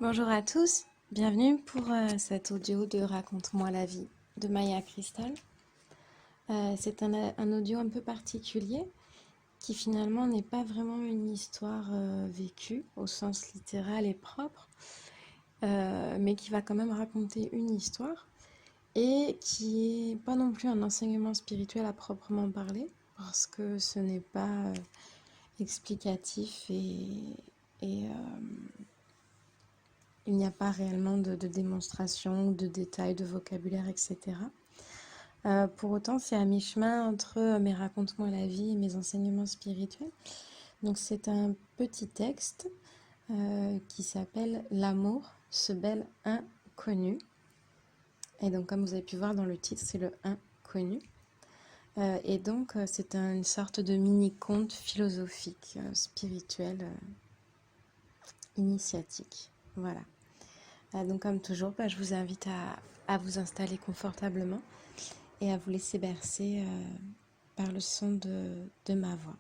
Bonjour à tous, bienvenue pour cet audio de Raconte-moi la vie de Maya Crystal. C'est un audio un peu particulier qui finalement n'est pas vraiment une histoire vécue au sens littéral et propre, mais qui va quand même raconter une histoire et qui est pas non plus un enseignement spirituel à proprement parler parce que ce n'est pas explicatif et il n'y a pas réellement de démonstration, de détails, de vocabulaire, etc. Pour autant, c'est à mi-chemin entre mes raconte-moi la vie et mes enseignements spirituels. Donc c'est un petit texte qui s'appelle L'amour, ce bel inconnu. Et donc comme vous avez pu voir dans le titre, c'est le inconnu. Et donc c'est une sorte de mini-conte philosophique, spirituel, initiatique. Voilà. Donc comme toujours, je vous invite à vous installer confortablement et à vous laisser bercer par le son de ma voix.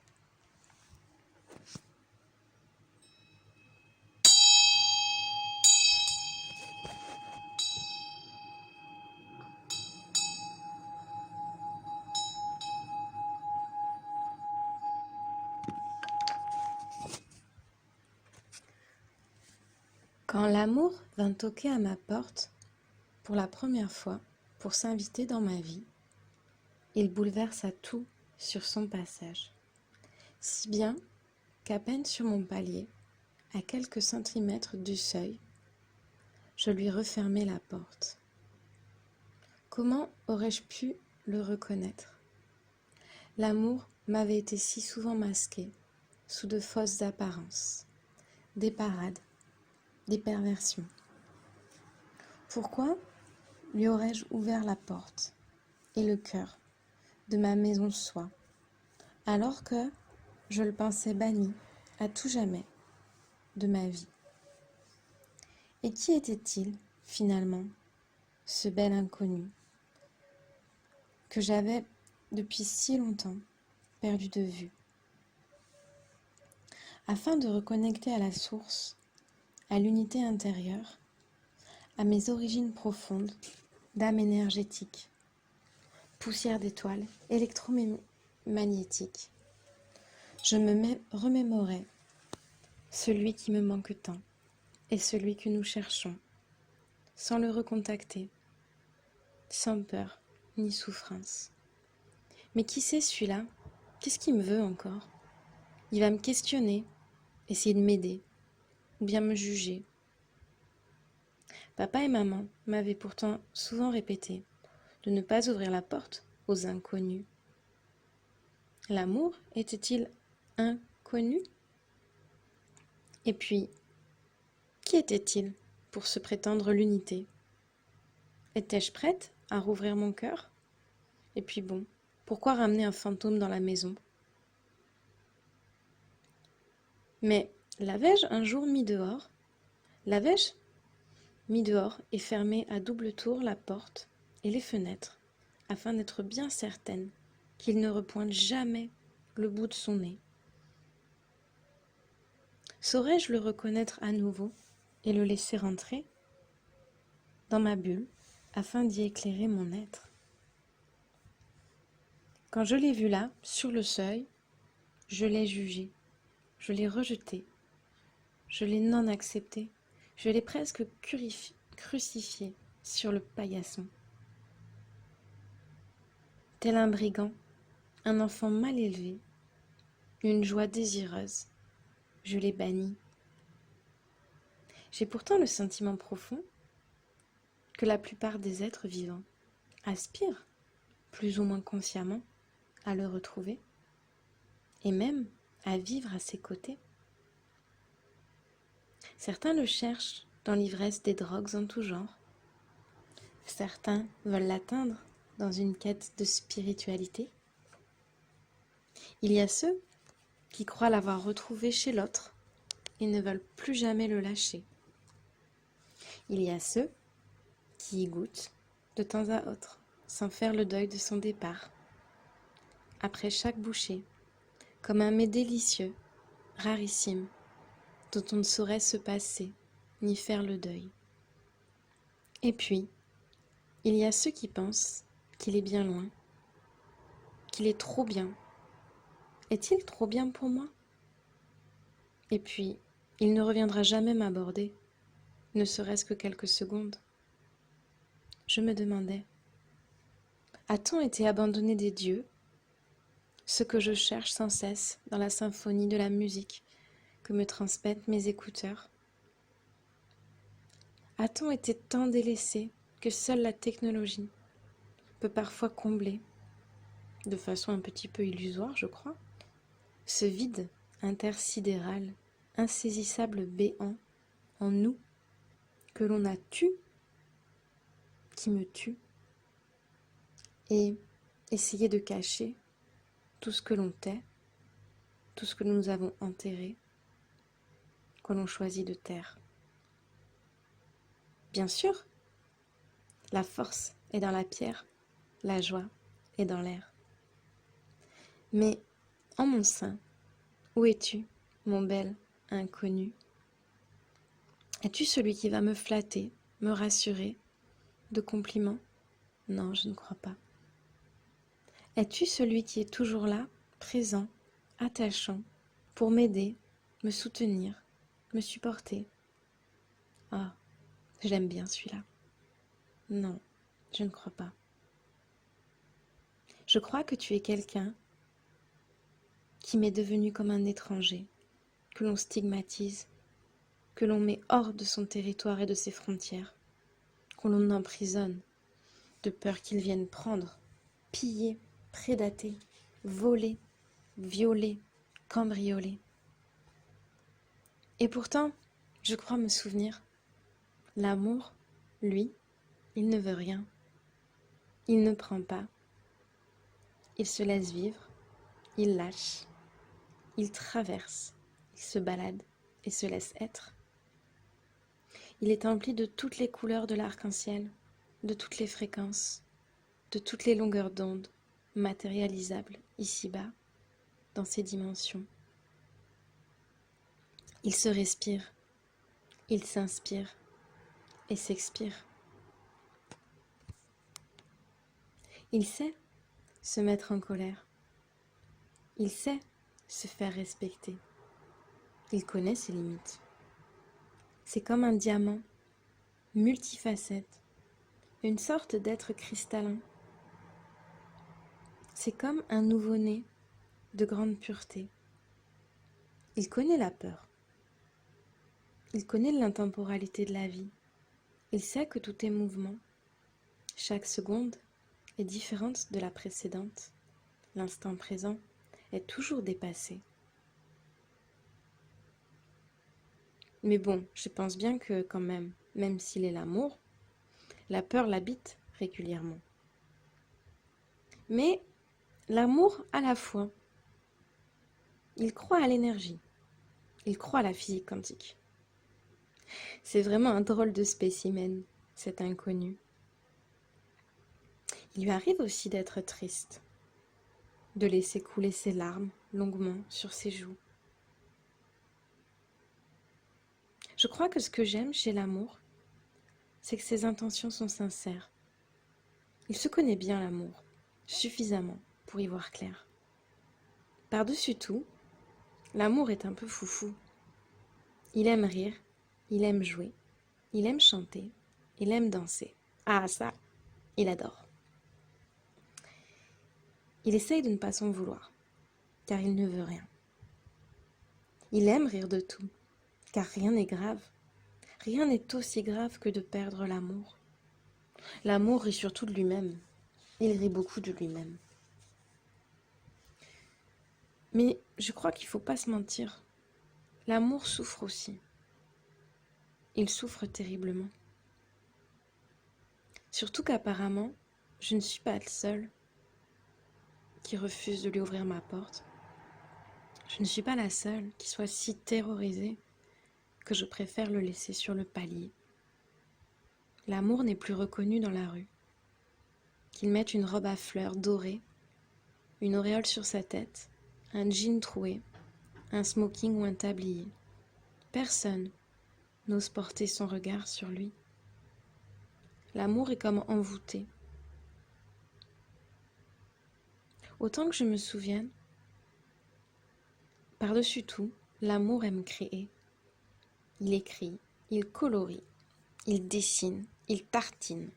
Quand l'amour vint toquer à ma porte pour la première fois pour s'inviter dans ma vie, il bouleversa tout sur son passage, si bien qu'à peine sur mon palier, à quelques centimètres du seuil, je lui refermai la porte. Comment aurais-je pu le reconnaître? L'amour m'avait été si souvent masqué sous de fausses apparences, des parades, des perversions. Pourquoi lui aurais-je ouvert la porte et le cœur de ma maison soi, alors que je le pensais banni à tout jamais de ma vie? Et qui était-il, finalement, ce bel inconnu, que j'avais depuis si longtemps perdu de vue? Afin de reconnecter à la source, à l'unité intérieure, à mes origines profondes d'âme énergétique, poussière d'étoiles électromagnétique, je me remémorais celui qui me manque tant et celui que nous cherchons, sans le recontacter, sans peur ni souffrance. Mais qui c'est celui-là? Qu'est-ce qu'il me veut encore? Il va me questionner, essayer de m'aider, ou bien me juger. Papa et maman m'avaient pourtant souvent répété de ne pas ouvrir la porte aux inconnus. L'amour était-il inconnu? Et puis, qui était-il pour se prétendre l'unité? Étais-je prête à rouvrir mon cœur? Et puis bon, pourquoi ramener un fantôme dans la maison? Mais l'avais-je un jour mis dehors? L'avais-je mis dehors et fermé à double tour la porte et les fenêtres, afin d'être bien certaine qu'il ne repointe jamais le bout de son nez? Saurais-je le reconnaître à nouveau et le laisser rentrer dans ma bulle afin d'y éclairer mon être? Quand je l'ai vu là, sur le seuil, je l'ai jugé, je l'ai rejeté, je l'ai non accepté, je l'ai presque crucifié sur le paillasson. Tel un brigand, un enfant mal élevé, une joie désireuse, je l'ai banni. J'ai pourtant le sentiment profond que la plupart des êtres vivants aspirent, plus ou moins consciemment, à le retrouver, et même à vivre à ses côtés. Certains le cherchent dans l'ivresse des drogues en tout genre. Certains veulent l'atteindre dans une quête de spiritualité. Il y a ceux qui croient l'avoir retrouvé chez l'autre et ne veulent plus jamais le lâcher. Il y a ceux qui y goûtent de temps à autre, sans faire le deuil de son départ. Après chaque bouchée, comme un mets délicieux, rarissime, dont on ne saurait se passer ni faire le deuil. Et puis, il y a ceux qui pensent qu'il est bien loin, qu'il est trop bien. Est-il trop bien pour moi? Et puis, il ne reviendra jamais m'aborder, ne serait-ce que quelques secondes. Je me demandais, a-t-on été abandonné des dieux? Ce que je cherche sans cesse dans la symphonie de la musique que me transmettent mes écouteurs. A-t-on été tant délaissé que seule la technologie peut parfois combler, de façon un petit peu illusoire, je crois, ce vide intersidéral, insaisissable béant en nous que l'on a tué, qui me tue, et essayer de cacher tout ce que l'on tait, tout ce que nous avons enterré, que l'on choisit de taire. Bien sûr, la force est dans la pierre, la joie est dans l'air. Mais en mon sein, où es-tu, mon bel inconnu? Es-tu celui qui va me flatter, me rassurer, de compliments? Non, je ne crois pas. Es-tu celui qui est toujours là, présent, attachant, pour m'aider, me soutenir, me supporter? Ah, j'aime bien celui-là. Non, je ne crois pas. Je crois que tu es quelqu'un qui m'est devenu comme un étranger, que l'on stigmatise, que l'on met hors de son territoire et de ses frontières, qu'on l'on emprisonne, de peur qu'il vienne prendre, piller, prédater, voler, violer, cambrioler. Et pourtant, je crois me souvenir, l'amour, lui, il ne veut rien. Il ne prend pas. Il se laisse vivre, il lâche, il traverse, il se balade et se laisse être. Il est empli de toutes les couleurs de l'arc-en-ciel, de toutes les fréquences, de toutes les longueurs d'onde, matérialisables ici-bas, dans ces dimensions. Il se respire, il s'inspire et s'expire. Il sait se mettre en colère. Il sait se faire respecter. Il connaît ses limites. C'est comme un diamant, multifacette, une sorte d'être cristallin. C'est comme un nouveau-né de grande pureté. Il connaît la peur. Il connaît l'intemporalité de la vie. Il sait que tout est mouvement. Chaque seconde est différente de la précédente. L'instant présent est toujours dépassé. Mais bon, je pense bien que quand même s'il est l'amour, la peur l'habite régulièrement. Mais l'amour à la fois, il croit à l'énergie, il croit à la physique quantique. C'est vraiment un drôle de spécimen, cet inconnu. Il lui arrive aussi d'être triste, de laisser couler ses larmes longuement sur ses joues. Je crois que ce que j'aime chez l'amour, c'est que ses intentions sont sincères. Il se connaît bien l'amour, suffisamment pour y voir clair. Par-dessus tout, l'amour est un peu foufou. Il aime rire, il aime jouer, il aime chanter, il aime danser. Ah ça, il adore. Il essaye de ne pas s'en vouloir, car il ne veut rien. Il aime rire de tout, car rien n'est grave. Rien n'est aussi grave que de perdre l'amour. L'amour rit surtout de lui-même. Il rit beaucoup de lui-même. Mais je crois qu'il ne faut pas se mentir. L'amour souffre aussi. Il souffre terriblement. Surtout qu'apparemment, je ne suis pas le seul qui refuse de lui ouvrir ma porte. Je ne suis pas la seule qui soit si terrorisée que je préfère le laisser sur le palier. L'amour n'est plus reconnu dans la rue. Qu'il mette une robe à fleurs dorée, une auréole sur sa tête, un jean troué, un smoking ou un tablier. Personne, n'ose porter son regard sur lui. L'amour est comme envoûté. Autant que je me souvienne, par-dessus tout, l'amour aime créer. Il écrit, il colorie, il dessine, il tartine,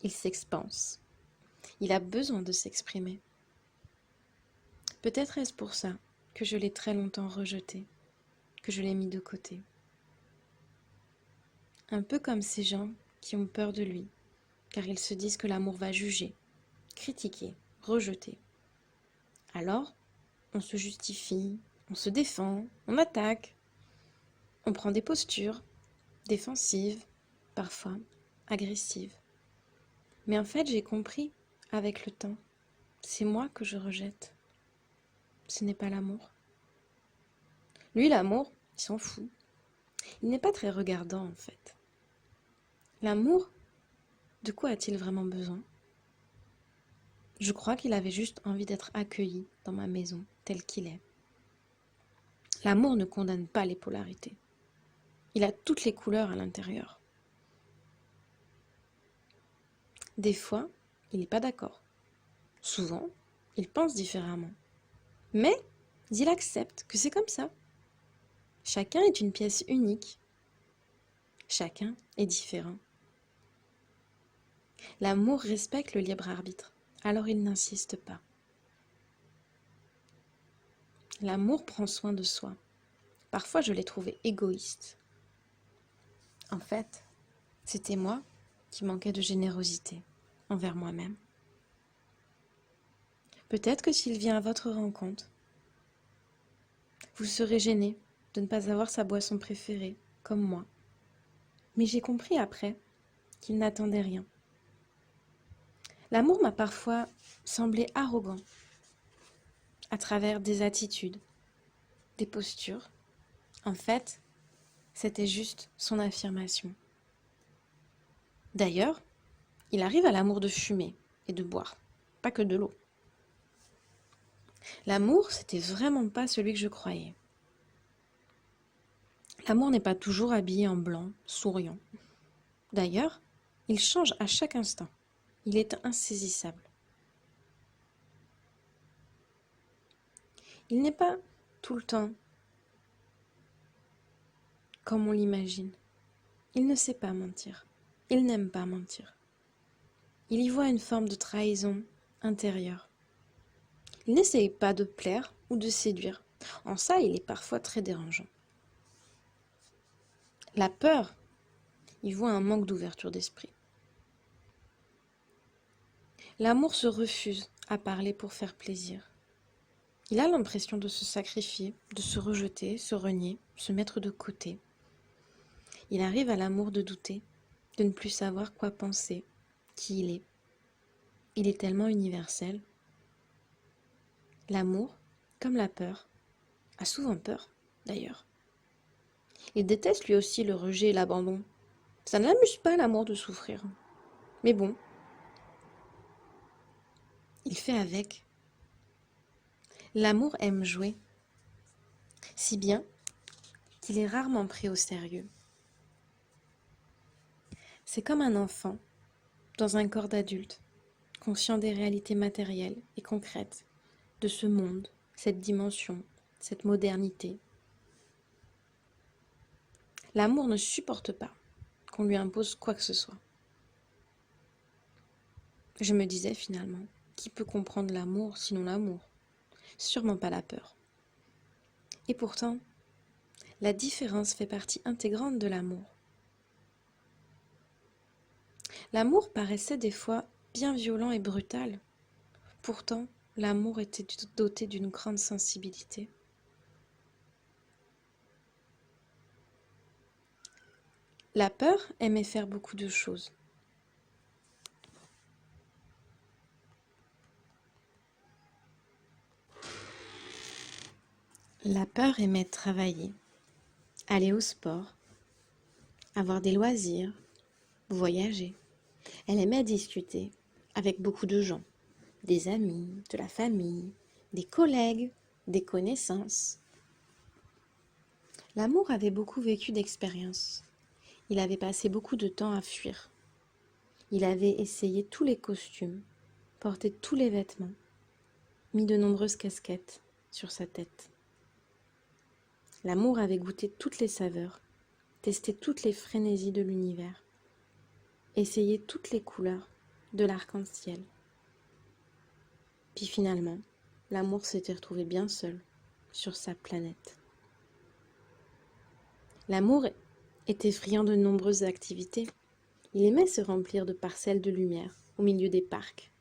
il s'expanse. Il a besoin de s'exprimer. Peut-être est-ce pour ça que je l'ai très longtemps rejeté, que je l'ai mis de côté. Un peu comme ces gens qui ont peur de lui, car ils se disent que l'amour va juger, critiquer, rejeter. Alors, on se justifie, on se défend, on attaque, on prend des postures défensives, parfois agressives. Mais en fait, j'ai compris avec le temps, c'est moi que je rejette. Ce n'est pas l'amour. Lui, l'amour, il s'en fout. Il n'est pas très regardant en fait. L'amour, de quoi a-t-il vraiment besoin? Je crois qu'il avait juste envie d'être accueilli dans ma maison, tel qu'il est. L'amour ne condamne pas les polarités. Il a toutes les couleurs à l'intérieur. Des fois, il n'est pas d'accord. Souvent, il pense différemment. Mais il accepte que c'est comme ça. Chacun est une pièce unique. Chacun est différent. L'amour respecte le libre arbitre, alors il n'insiste pas. L'amour prend soin de soi. Parfois, je l'ai trouvé égoïste. En fait, c'était moi qui manquais de générosité envers moi-même. Peut-être que s'il vient à votre rencontre, vous serez gêné de ne pas avoir sa boisson préférée, comme moi. Mais j'ai compris après qu'il n'attendait rien. L'amour m'a parfois semblé arrogant, à travers des attitudes, des postures. En fait, c'était juste son affirmation. D'ailleurs, il arrive à l'amour de fumer et de boire, pas que de l'eau. L'amour, c'était vraiment pas celui que je croyais. L'amour n'est pas toujours habillé en blanc, souriant. D'ailleurs, il change à chaque instant. Il est insaisissable. Il n'est pas tout le temps comme on l'imagine. Il ne sait pas mentir. Il n'aime pas mentir. Il y voit une forme de trahison intérieure. Il n'essaye pas de plaire ou de séduire. En ça, il est parfois très dérangeant. La peur, il voit un manque d'ouverture d'esprit. L'amour se refuse à parler pour faire plaisir. Il a l'impression de se sacrifier, de se rejeter, se renier, se mettre de côté. Il arrive à l'amour de douter, de ne plus savoir quoi penser, qui il est. Il est tellement universel. L'amour, comme la peur, a souvent peur, d'ailleurs. Il déteste lui aussi le rejet et l'abandon. Ça ne l'amuse pas l'amour de souffrir. Mais bon, il fait avec. L'amour aime jouer, si bien qu'il est rarement pris au sérieux. C'est comme un enfant dans un corps d'adulte, conscient des réalités matérielles et concrètes de ce monde, cette dimension, cette modernité. L'amour ne supporte pas qu'on lui impose quoi que ce soit. Je me disais finalement, qui peut comprendre l'amour sinon l'amour? Sûrement pas la peur. Et pourtant, la différence fait partie intégrante de l'amour. L'amour paraissait des fois bien violent et brutal. Pourtant, l'amour était doté d'une grande sensibilité. La peur aimait faire beaucoup de choses. La peur aimait travailler, aller au sport, avoir des loisirs, voyager. Elle aimait discuter avec beaucoup de gens, des amis, de la famille, des collègues, des connaissances. L'amour avait beaucoup vécu d'expériences. Il avait passé beaucoup de temps à fuir. Il avait essayé tous les costumes, porté tous les vêtements, mis de nombreuses casquettes sur sa tête. L'amour avait goûté toutes les saveurs, testé toutes les frénésies de l'univers, essayé toutes les couleurs de l'arc-en-ciel. Puis finalement, l'amour s'était retrouvé bien seul sur sa planète. L'amour était friand de nombreuses activités. Il aimait se remplir de parcelles de lumière au milieu des parcs.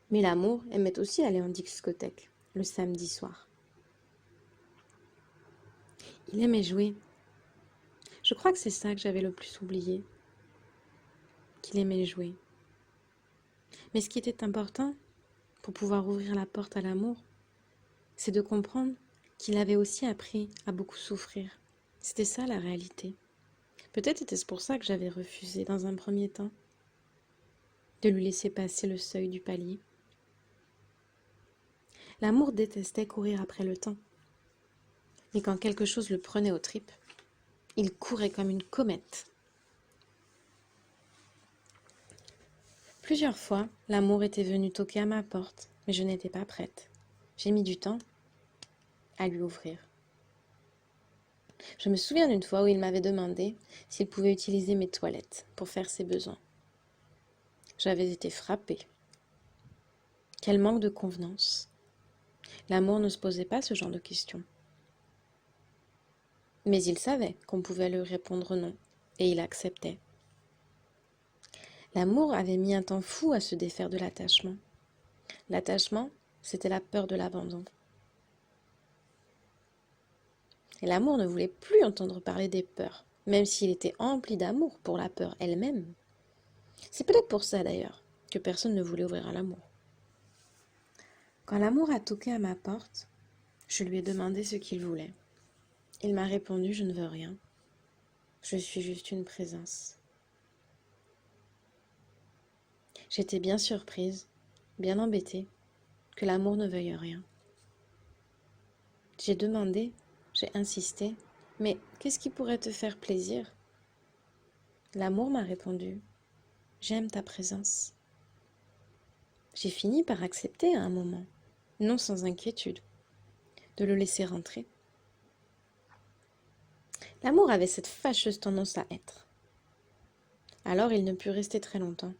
Mais l'amour aimait aussi aller en discothèque le samedi soir. Il aimait jouer. Je crois que c'est ça que j'avais le plus oublié, qu'il aimait jouer. Mais ce qui était important pour pouvoir ouvrir la porte à l'amour, c'est de comprendre qu'il avait aussi appris à beaucoup souffrir. C'était ça la réalité. Peut-être était-ce pour ça que j'avais refusé dans un premier temps de lui laisser passer le seuil du palier. L'amour détestait courir après le temps. Mais quand quelque chose le prenait aux tripes, il courait comme une comète. Plusieurs fois, l'amour était venu toquer à ma porte, mais je n'étais pas prête. J'ai mis du temps à lui ouvrir. Je me souviens d'une fois où il m'avait demandé s'il pouvait utiliser mes toilettes pour faire ses besoins. J'avais été frappée. Quel manque de convenance. L'amour ne se posait pas ce genre de questions. Mais il savait qu'on pouvait lui répondre non, et il acceptait. L'amour avait mis un temps fou à se défaire de l'attachement. L'attachement, c'était la peur de l'abandon. Et l'amour ne voulait plus entendre parler des peurs, même s'il était empli d'amour pour la peur elle-même. C'est peut-être pour ça d'ailleurs que personne ne voulait ouvrir à l'amour. Quand l'amour a toqué à ma porte, je lui ai demandé ce qu'il voulait. Il m'a répondu « Je ne veux rien. Je suis juste une présence. » J'étais bien surprise, bien embêtée, que l'amour ne veuille rien. J'ai demandé, j'ai insisté, « Mais qu'est-ce qui pourrait te faire plaisir ?» L'amour m'a répondu, « J'aime ta présence. » J'ai fini par accepter à un moment, non sans inquiétude, de le laisser rentrer. L'amour avait cette fâcheuse tendance à être. Alors il ne put rester très longtemps.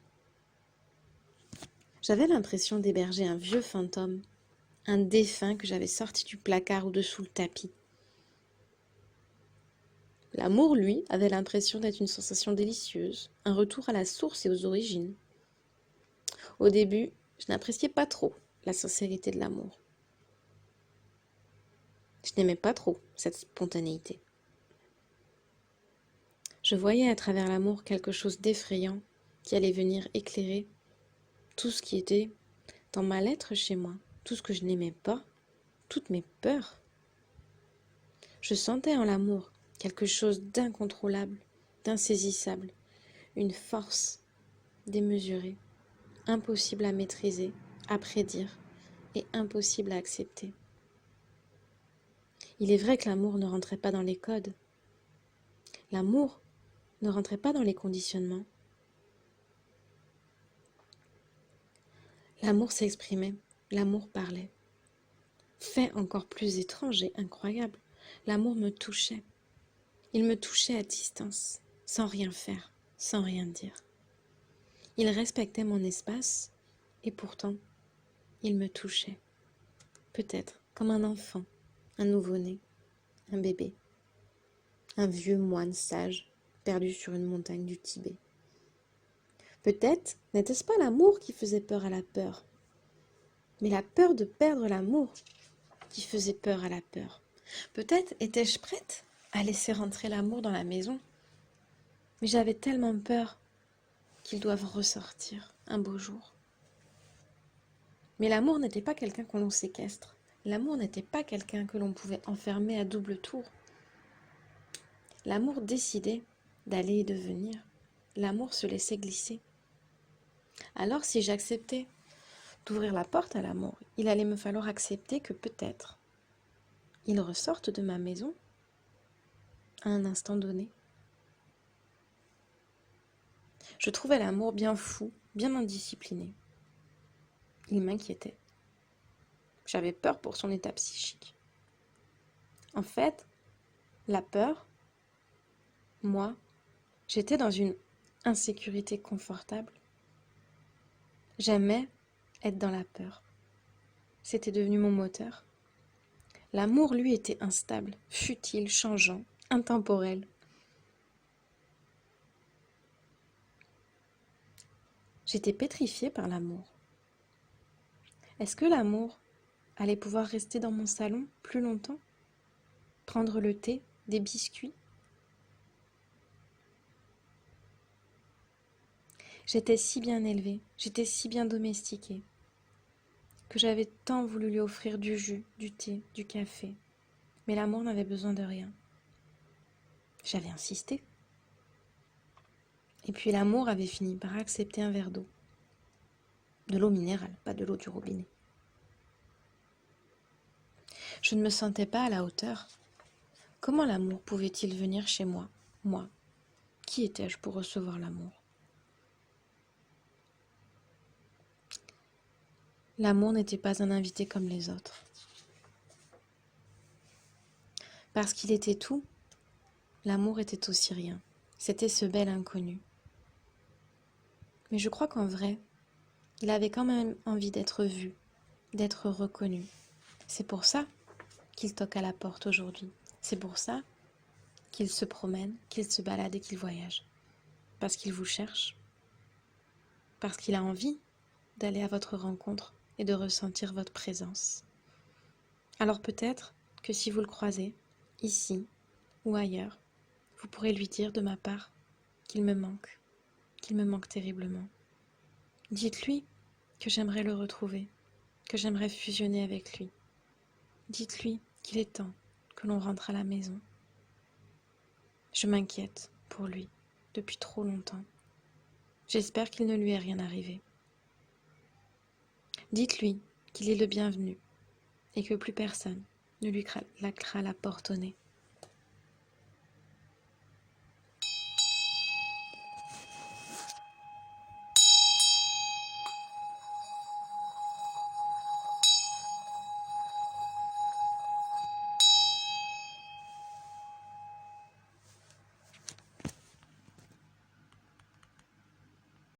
J'avais l'impression d'héberger un vieux fantôme, un défunt que j'avais sorti du placard ou de sous le tapis. L'amour, lui, avait l'impression d'être une sensation délicieuse, un retour à la source et aux origines. Au début, je n'appréciais pas trop la sincérité de l'amour. Je n'aimais pas trop cette spontanéité. Je voyais à travers l'amour quelque chose d'effrayant qui allait venir éclairer tout ce qui était dans ma lettre chez moi, tout ce que je n'aimais pas, toutes mes peurs. Je sentais en l'amour quelque chose d'incontrôlable, d'insaisissable, une force démesurée, impossible à maîtriser, à prédire et impossible à accepter. Il est vrai que l'amour ne rentrait pas dans les codes. L'amour ne rentrait pas dans les conditionnements. L'amour s'exprimait, l'amour parlait. Fait encore plus étrange et incroyable, l'amour me touchait. Il me touchait à distance, sans rien faire, sans rien dire. Il respectait mon espace et pourtant, il me touchait. Peut-être comme un enfant, un nouveau-né, un bébé, un vieux moine sage perdu sur une montagne du Tibet. Peut-être n'était-ce pas l'amour qui faisait peur à la peur, mais la peur de perdre l'amour qui faisait peur à la peur. Peut-être étais-je prête à laisser rentrer l'amour dans la maison, mais j'avais tellement peur qu'ils doivent ressortir un beau jour. Mais l'amour n'était pas quelqu'un que l'on séquestre. L'amour n'était pas quelqu'un que l'on pouvait enfermer à double tour. L'amour décidait d'aller et de venir. L'amour se laissait glisser. Alors si j'acceptais d'ouvrir la porte à l'amour, il allait me falloir accepter que peut-être il ressorte de ma maison à un instant donné. Je trouvais l'amour bien fou, bien indiscipliné. Il m'inquiétait. J'avais peur pour son état psychique. En fait, la peur, moi, j'étais dans une insécurité confortable. J'aimais être dans la peur. C'était devenu mon moteur. L'amour, lui, était instable, futile, changeant, intemporel. J'étais pétrifiée par l'amour. Est-ce que l'amour allait pouvoir rester dans mon salon plus longtemps? Prendre le thé, des biscuits? J'étais si bien élevée, j'étais si bien domestiquée, que j'avais tant voulu lui offrir du jus, du thé, du café. Mais l'amour n'avait besoin de rien. J'avais insisté. Et puis l'amour avait fini par accepter un verre d'eau. De l'eau minérale, pas de l'eau du robinet. Je ne me sentais pas à la hauteur. Comment l'amour pouvait-il venir chez moi, moi? Qui étais-je pour recevoir l'amour? L'amour n'était pas un invité comme les autres. Parce qu'il était tout, l'amour était aussi rien. C'était ce bel inconnu. Mais je crois qu'en vrai, il avait quand même envie d'être vu, d'être reconnu. C'est pour ça qu'il toque à la porte aujourd'hui. C'est pour ça qu'il se promène, qu'il se balade et qu'il voyage. Parce qu'il vous cherche. Parce qu'il a envie d'aller à votre rencontre et de ressentir votre présence. Alors peut-être que si vous le croisez, ici ou ailleurs, vous pourrez lui dire de ma part qu'il me manque terriblement. Dites-lui que j'aimerais le retrouver, que j'aimerais fusionner avec lui. Dites-lui qu'il est temps que l'on rentre à la maison. Je m'inquiète pour lui depuis trop longtemps. J'espère qu'il ne lui est rien arrivé. Dites-lui qu'il est le bienvenu et que plus personne ne lui claquera la porte au nez.